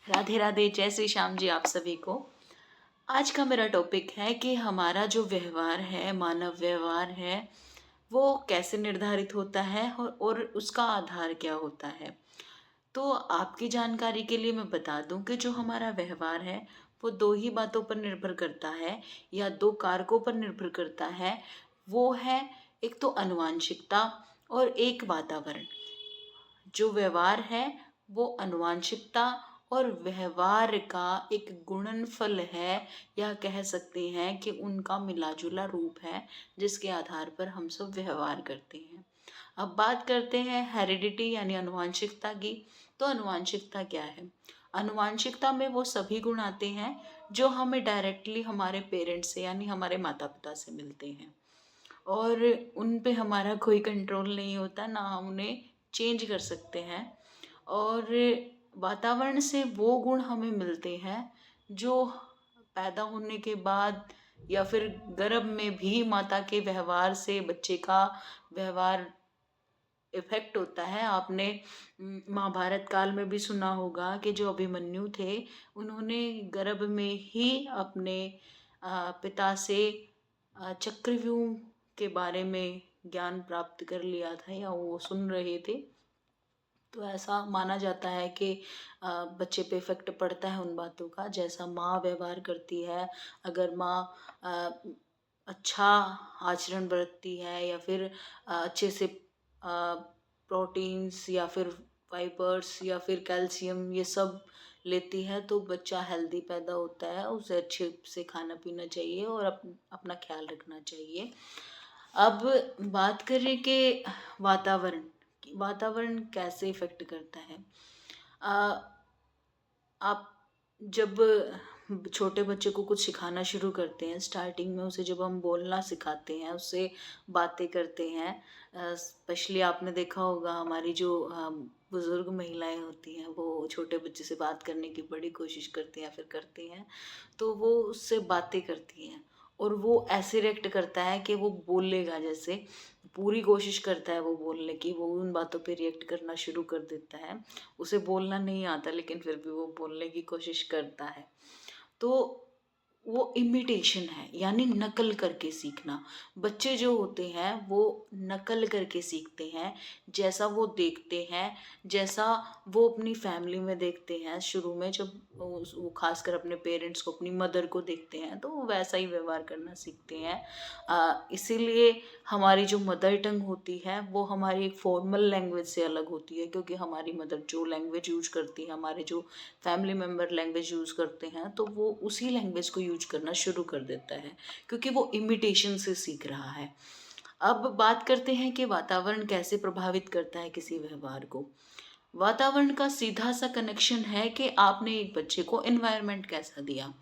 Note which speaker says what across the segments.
Speaker 1: राधे राधे, जय श्री श्याम जी आप सभी को। आज का मेरा टॉपिक है कि हमारा जो व्यवहार है, मानव व्यवहार है, वो कैसे निर्धारित होता है और उसका आधार क्या होता है। तो आपकी जानकारी के लिए मैं बता दूं कि जो हमारा व्यवहार है वो दो ही बातों पर निर्भर करता है या दो कारकों पर निर्भर करता है। वो है एक तो आनुवंशिकता और एक वातावरण। जो व्यवहार है वो आनुवंशिकता और व्यवहार का एक गुणनफल है, या कह सकते हैं कि उनका मिला जुला रूप है जिसके आधार पर हम सब व्यवहार करते हैं। अब बात करते हैं हेरिडिटी यानी आनुवंशिकता की। तो आनुवंशिकता क्या है? आनुवंशिकता में वो सभी गुण आते हैं जो हमें डायरेक्टली हमारे पेरेंट्स से यानी हमारे माता पिता से मिलते हैं, और उन पे हमारा कोई कंट्रोल नहीं होता, ना हम उन्हें चेंज कर सकते हैं। और वातावरण से वो गुण हमें मिलते हैं जो पैदा होने के बाद या फिर गर्भ में भी माता के व्यवहार से बच्चे का व्यवहार इफेक्ट होता है। आपने महाभारत काल में भी सुना होगा कि जो अभिमन्यु थे उन्होंने गर्भ में ही अपने पिता से चक्रव्यूह के बारे में ज्ञान प्राप्त कर लिया था या वो सुन रहे थे। तो ऐसा माना जाता है कि बच्चे पे इफेक्ट पड़ता है उन बातों का, जैसा माँ व्यवहार करती है। अगर माँ अ, अच्छा आचरण बरतती है या फिर अच्छे से प्रोटीन्स या फिर फाइबर्स या फिर कैल्शियम ये सब लेती है, तो बच्चा हेल्दी पैदा होता है। उसे अच्छे से खाना पीना चाहिए और अपना ख्याल रखना चाहिए। अब बात करें कि वातावरण वातावरण कैसे इफेक्ट करता है। आ, आप जब छोटे बच्चे को कुछ सिखाना शुरू करते हैं, स्टार्टिंग में उसे जब हम बोलना सिखाते हैं, उससे बातें करते हैं, स्पेशली आपने देखा होगा हमारी जो बुजुर्ग महिलाएं होती हैं वो छोटे बच्चे से बात करने की बड़ी कोशिश करती हैं, फिर करती हैं। तो वो उससे बातें करती हैं और वो ऐसे रिएक्ट करता है कि वो बोलेगा, जैसे पूरी कोशिश करता है वो बोलने की, वो उन बातों पे रिएक्ट करना शुरू कर देता है। उसे बोलना नहीं आता लेकिन फिर भी वो बोलने की कोशिश करता है। तो वो इमिटेशन है यानी नकल करके सीखना। बच्चे जो होते हैं वो नकल करके सीखते हैं, जैसा वो देखते हैं, जैसा वो अपनी फैमिली में देखते हैं। शुरू में जब वो खासकर अपने पेरेंट्स को, अपनी मदर को देखते हैं तो वो वैसा ही व्यवहार करना सीखते हैं। इसीलिए हमारी जो मदर टंग होती है वो हमारी एक फॉर्मल लैंग्वेज से अलग होती है, क्योंकि हमारी मदर जो लैंग्वेज यूज करती है, हमारे जो फैमिली मेम्बर लैंग्वेज यूज़ करते हैं, तो वो उसी लैंग्वेज को यूज करना शुरू कर देता है, क्योंकि वो इमिटेशन से सीख रहा है। अब बात करते हैं कि वातावरण कैसे प्रभावित करता है किसी व्यवहार को। वातावरण का सीधा सा कनेक्शन है कि आपने एक बच्चे को एनवायरनमेंट कैसा दिया।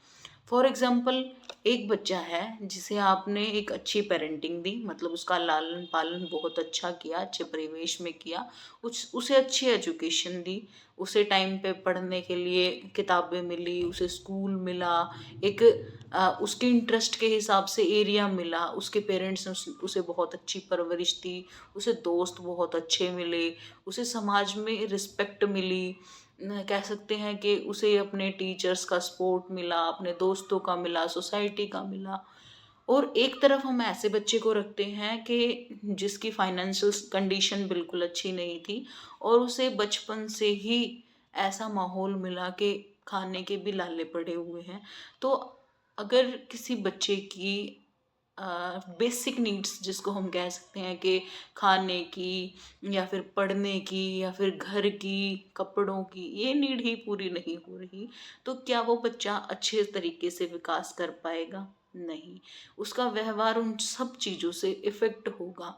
Speaker 1: फॉर एग्जाम्पल, एक बच्चा है जिसे आपने एक अच्छी पेरेंटिंग दी, मतलब उसका लालन पालन बहुत अच्छा किया, अच्छे परिवेश में किया, उसे अच्छी एजुकेशन दी, उसे टाइम पे पढ़ने के लिए किताबें मिली, उसे स्कूल मिला, एक उसके इंटरेस्ट के हिसाब से एरिया मिला, उसके पेरेंट्स ने उसे बहुत अच्छी परवरिश दी, उसे दोस्त बहुत अच्छे मिले, उसे समाज में रिस्पेक्ट मिली, कह सकते हैं कि उसे अपने टीचर्स का सपोर्ट मिला, अपने दोस्तों का मिला, सोसाइटी का मिला। और एक तरफ हम ऐसे बच्चे को रखते हैं कि जिसकी फाइनेंशियल कंडीशन बिल्कुल अच्छी नहीं थी और उसे बचपन से ही ऐसा माहौल मिला कि खाने के भी लाले पड़े हुए हैं। तो अगर किसी बच्चे की बेसिक नीड्स, जिसको हम कह सकते हैं कि खाने की या फिर पढ़ने की या फिर घर की, कपड़ों की, ये नीड ही पूरी नहीं हो रही, तो क्या वो बच्चा अच्छे तरीके से विकास कर पाएगा? नहीं। उसका व्यवहार उन सब चीज़ों से इफ़ेक्ट होगा।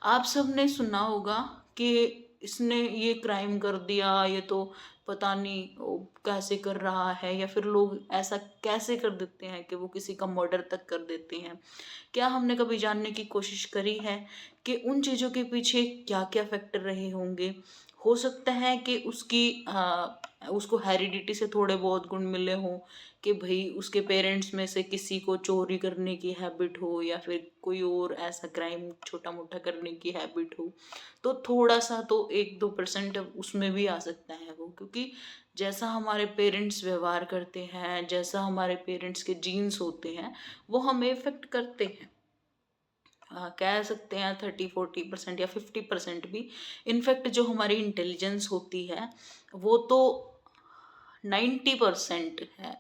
Speaker 1: आप सब ने सुना होगा कि इसने ये क्राइम कर दिया, ये तो पता नहीं वो कैसे कर रहा है, या फिर लोग ऐसा कैसे कर देते हैं कि वो किसी का मर्डर तक कर देते हैं। क्या हमने कभी जानने की कोशिश करी है कि उन चीज़ों के पीछे क्या क्या फैक्टर रहे होंगे? हो सकता है कि उसको हेरिडिटी से थोड़े बहुत गुण मिले हों, कि भाई उसके पेरेंट्स में से किसी को चोरी करने की हैबिट हो या फिर कोई और ऐसा क्राइम छोटा मोटा करने की हैबिट हो, तो थोड़ा सा तो 1-2% उसमें भी आ सकता है वो, क्योंकि जैसा हमारे पेरेंट्स व्यवहार करते हैं, जैसा हमारे पेरेंट्स के जीन्स होते हैं, वो हमें इफ़ेक्ट करते हैं। कह सकते हैं 30-40% या 50% भी। इनफैक्ट जो हमारी इंटेलिजेंस होती है वो तो 90% है,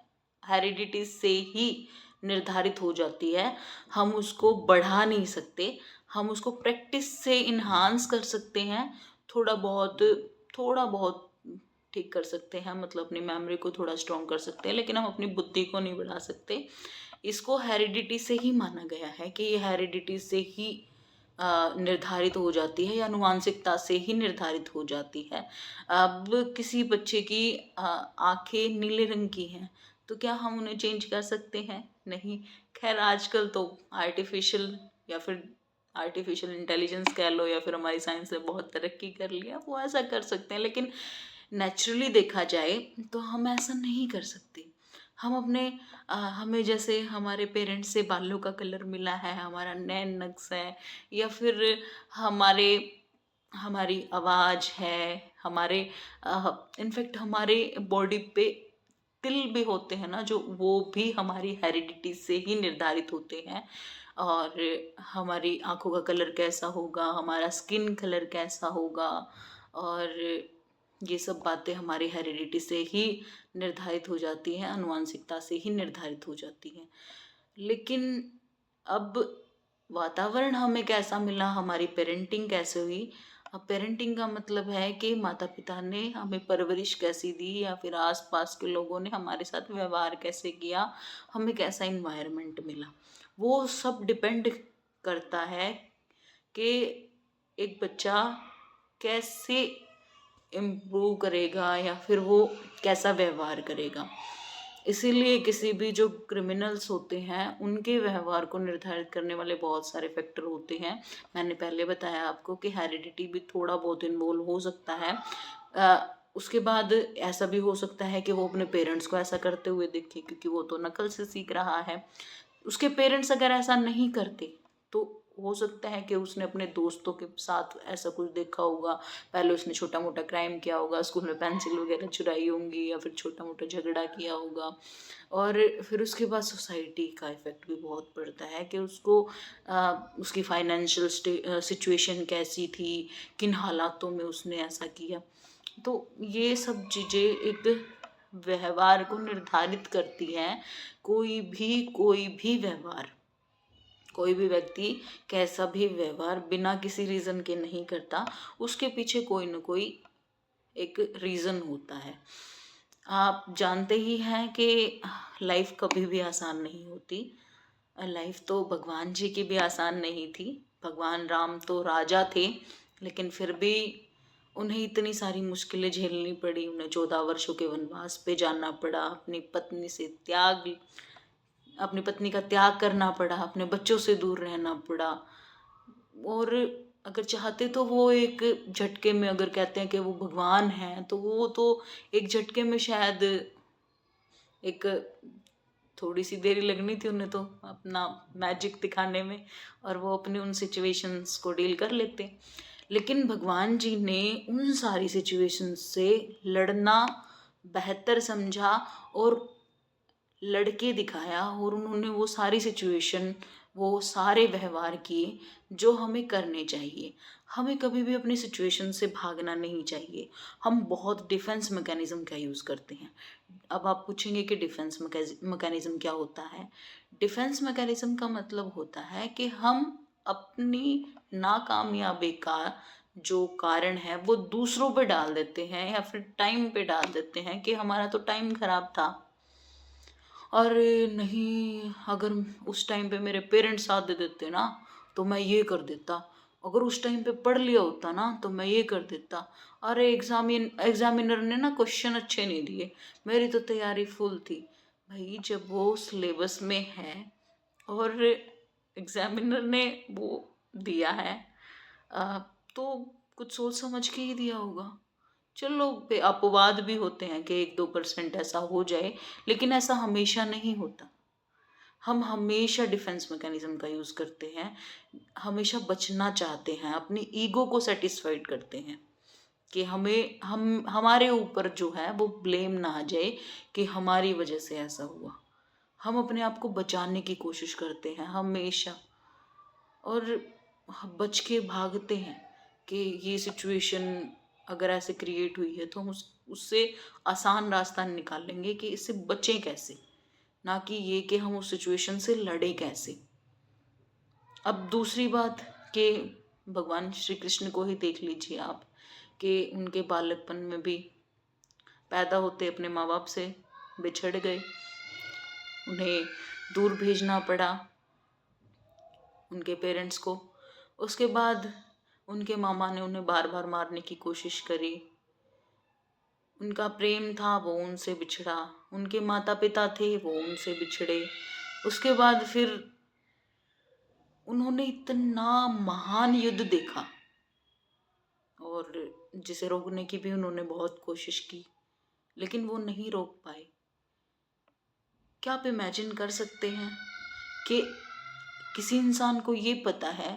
Speaker 1: हेरिडिटी से ही निर्धारित हो जाती है। हम उसको बढ़ा नहीं सकते, हम उसको प्रैक्टिस से इन्हांस कर सकते हैं, थोड़ा बहुत ठीक कर सकते हैं, मतलब अपनी मेमोरी को थोड़ा स्ट्रॉन्ग कर सकते हैं, लेकिन हम अपनी बुद्धि को नहीं बढ़ा सकते। इसको हेरिडिटी से ही माना गया है कि ये हेरिडिटी से ही निर्धारित हो जाती है या आनुवांशिकता से ही निर्धारित हो जाती है। अब किसी बच्चे की आंखें नीले रंग की हैं, तो क्या हम उन्हें चेंज कर सकते हैं? नहीं। खैर आजकल तो आर्टिफिशियल या फिर आर्टिफिशियल इंटेलिजेंस कह लो या फिर हमारी साइंस ने बहुत तरक्की कर लिया, वो ऐसा कर सकते हैं, लेकिन नेचुरली देखा जाए तो हम ऐसा नहीं कर सकते। हम अपने हमें जैसे हमारे पेरेंट्स से बालों का कलर मिला है, हमारा नैन नक्श है, या फिर हमारे हमारी आवाज़ है, हमारे इनफैक्ट हमारे बॉडी पे तिल भी होते हैं ना, जो वो भी हमारी हेरिडिटी से ही निर्धारित होते हैं। और हमारी आँखों का कलर कैसा होगा, हमारा स्किन कलर कैसा होगा, और ये सब बातें हमारी हेरिडिटी से ही निर्धारित हो जाती हैं, आनुवांशिकता से ही निर्धारित हो जाती हैं। लेकिन अब वातावरण हमें कैसा मिला, हमारी पेरेंटिंग कैसे हुई। अब पेरेंटिंग का मतलब है कि माता पिता ने हमें परवरिश कैसी दी, या फिर आसपास के लोगों ने हमारे साथ व्यवहार कैसे किया, हमें कैसा इन्वायरमेंट मिला। वो सब डिपेंड करता है कि एक बच्चा कैसे इम्प्रूव करेगा या फिर वो कैसा व्यवहार करेगा। इसीलिए किसी भी जो क्रिमिनल्स होते हैं उनके व्यवहार को निर्धारित करने वाले बहुत सारे फैक्टर होते हैं। मैंने पहले बताया आपको कि हेरिडिटी भी थोड़ा बहुत इन्वॉल्व हो सकता है। उसके बाद ऐसा भी हो सकता है कि वो अपने पेरेंट्स को ऐसा करते हुए देखे, क्योंकि वो तो नकल से सीख रहा है। उसके पेरेंट्स अगर ऐसा नहीं करते तो हो सकता है कि उसने अपने दोस्तों के साथ ऐसा कुछ देखा होगा। पहले उसने छोटा मोटा क्राइम किया होगा, स्कूल में पेंसिल वगैरह चुराई होंगी, या फिर छोटा मोटा झगड़ा किया होगा। और फिर उसके बाद सोसाइटी का इफ़ेक्ट भी बहुत पड़ता है कि उसको उसकी फाइनेंशियल सिचुएशन कैसी थी, किन हालातों में उसने ऐसा किया। तो ये सब चीज़ें एक व्यवहार को निर्धारित करती हैं। कोई भी व्यवहार, कोई भी व्यक्ति कैसा भी व्यवहार बिना किसी रीज़न के नहीं करता, उसके पीछे कोई ना कोई एक रीज़न होता है। आप जानते ही हैं कि लाइफ कभी भी आसान नहीं होती। लाइफ तो भगवान जी की भी आसान नहीं थी। भगवान राम तो राजा थे, लेकिन फिर भी उन्हें इतनी सारी मुश्किलें झेलनी पड़ी। उन्हें 14 वर्षों के वनवास पे जाना पड़ा, अपनी पत्नी का त्याग करना पड़ा, अपने बच्चों से दूर रहना पड़ा। और अगर चाहते तो वो एक झटके में, अगर कहते हैं कि वो भगवान हैं, तो वो तो एक झटके में शायद एक थोड़ी सी देरी लगनी थी उन्हें तो अपना मैजिक दिखाने में, और वो अपनी उन सिचुएशंस को डील कर लेते। लेकिन भगवान जी ने उन सारी सिचुएशंस से लड़ना बेहतर समझा और लड़के दिखाया, और उन्होंने वो सारी सिचुएशन, वो सारे व्यवहार किए जो हमें करने चाहिए। हमें कभी भी अपनी सिचुएशन से भागना नहीं चाहिए। हम बहुत डिफेंस मैकेनिज्म का यूज़ करते हैं। अब आप पूछेंगे कि डिफेंस मैकेनिज्म क्या होता है। डिफेंस मैकेनिज्म का मतलब होता है कि हम अपनी नाकामयाबी का जो कारण है वो दूसरों पे डाल देते हैं, या फिर टाइम पे डाल देते हैं कि हमारा तो टाइम खराब था, और नहीं, अगर उस टाइम पे मेरे पेरेंट्स साथ दे देते ना तो मैं ये कर देता, अगर उस टाइम पे पढ़ लिया होता ना तो मैं ये कर देता। अरे एग्जामिनर ने ना क्वेश्चन अच्छे नहीं दिए, मेरी तो तैयारी फुल थी। भाई जब वो सिलेबस में है और एग्जामिनर ने वो दिया है, अ, तो कुछ सोच समझ के ही दिया होगा। चलो अपवाद भी होते हैं कि 1-2% ऐसा हो जाए, लेकिन ऐसा हमेशा नहीं होता। हम हमेशा डिफेंस मैकेनिज्म का यूज़ करते हैं, हमेशा बचना चाहते हैं, अपनी ईगो को सेटिस्फाइड करते हैं कि हम हमारे ऊपर जो है वो ब्लेम ना आ जाए कि हमारी वजह से ऐसा हुआ। हम अपने आप को बचाने की कोशिश करते हैं हमेशा, और बच के भागते हैं कि ये सिचुएशन अगर ऐसे क्रिएट हुई है तो हम उससे आसान रास्ता निकाल लेंगे कि इससे बचें कैसे, ना कि ये कि हम उस सिचुएशन से लड़े कैसे। अब दूसरी बात कि भगवान श्री कृष्ण को ही देख लीजिए आप, कि उनके बालकपन में भी पैदा होते अपने माँ बाप से बिछड़ गए, उन्हें दूर भेजना पड़ा उनके पेरेंट्स को। उसके बाद उनके मामा ने उन्हें बार बार मारने की कोशिश करी, उनका प्रेम था वो उनसे बिछड़ा, उनके माता पिता थे वो उनसे बिछड़े। उसके बाद फिर उन्होंने इतना महान युद्ध देखा और जिसे रोकने की भी उन्होंने बहुत कोशिश की, लेकिन वो नहीं रोक पाए। क्या आप इमेजिन कर सकते हैं कि किसी इंसान को ये पता है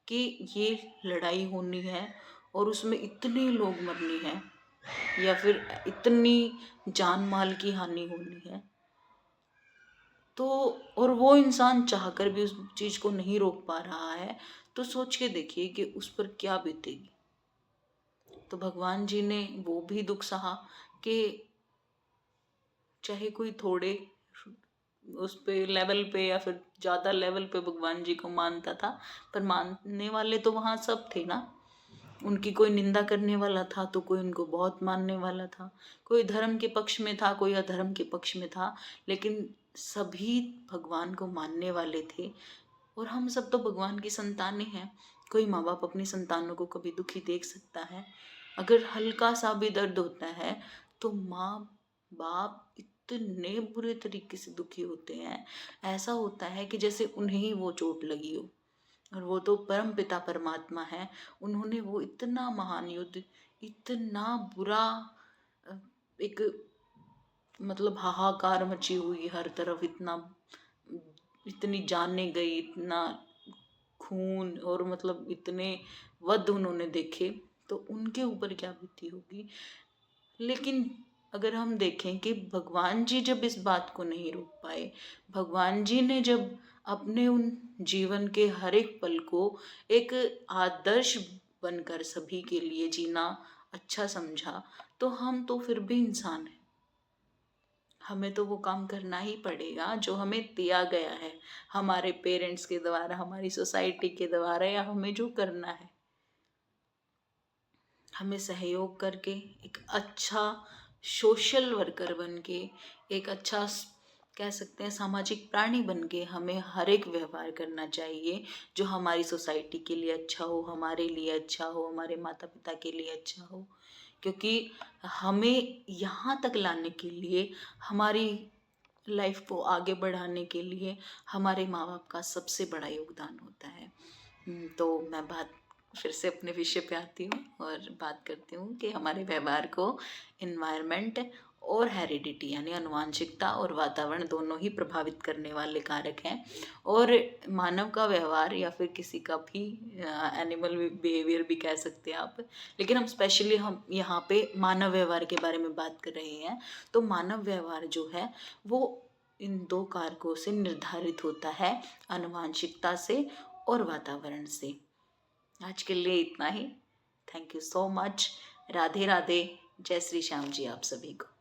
Speaker 1: कि ये लड़ाई होनी है और उसमें इतने लोग मरने हैं या फिर इतनी जान माल की हानि होनी है, तो और वो इंसान चाहकर भी उस चीज़ को नहीं रोक पा रहा है, तो सोच के देखिए कि उस पर क्या बीतेगी। तो भगवान जी ने वो भी दुख सहा कि चाहे कोई थोड़े उस पे लेवल पे या फिर ज़्यादा लेवल पे भगवान जी को मानता था, पर मानने वाले तो वहाँ सब थे ना। उनकी कोई निंदा करने वाला था तो कोई उनको बहुत मानने वाला था, कोई धर्म के पक्ष में था, कोई अधर्म के पक्ष में था, लेकिन सभी भगवान को मानने वाले थे। और हम सब तो भगवान की संतानें हैं। कोई माँ बाप अपनी संतानों को कभी दुखी देख सकता है? अगर हल्का सा भी दर्द होता है तो माँ बाप इतने बुरे तरीके से दुखी होते हैं, ऐसा होता है कि जैसे उन्हें ही वो चोट लगी हो। और वो तो परम पिता परमात्मा है, उन्होंने वो इतना महान युद्ध, इतना बुरा अ, एक मतलब हाहाकार मची हुई हर तरफ, इतनी जानें गई, इतना खून और मतलब इतने वध उन्होंने देखे, तो उनके ऊपर क्या बीती होगी। लेकिन अगर हम देखें कि भगवान जी जब इस बात को नहीं रोक पाए, भगवान जी ने जब अपने उन जीवन के हर एक पल को एक आदर्श बनकर सभी के लिए जीना अच्छा समझा, तो हम तो फिर भी इंसान हैं। हमें तो वो काम करना ही पड़ेगा जो हमें दिया गया है, हमारे पेरेंट्स के द्वारा, हमारी सोसाइटी के द्वारा, या हमें जो करना है। हमें सहयोग करके एक अच्छा सोशल वर्कर बन के, एक अच्छा कह सकते हैं सामाजिक प्राणी बन के हमें हर एक व्यवहार करना चाहिए जो हमारी सोसाइटी के लिए अच्छा हो, हमारे लिए अच्छा हो, हमारे माता पिता के लिए अच्छा हो। क्योंकि हमें यहाँ तक लाने के लिए, हमारी लाइफ को आगे बढ़ाने के लिए हमारे माँ बाप का सबसे बड़ा योगदान होता है। तो मैं बात फिर से अपने विषय पे आती हूँ और बात करती हूँ कि हमारे व्यवहार को इन्वायरमेंट और हेरिडिटी यानी आनुवांशिकता और वातावरण दोनों ही प्रभावित करने वाले कारक हैं। और मानव का व्यवहार या फिर किसी का भी एनिमल बिहेवियर भी कह सकते हैं आप, लेकिन हम यहाँ पे मानव व्यवहार के बारे में बात कर रहे हैं। तो मानव व्यवहार जो है वो इन दो कारकों से निर्धारित होता है, आनुवांशिकता से और वातावरण से। आज के लिए इतना ही। Thank you so much. Radhe Radhe. जय श्री श्याम जी आप सभी को।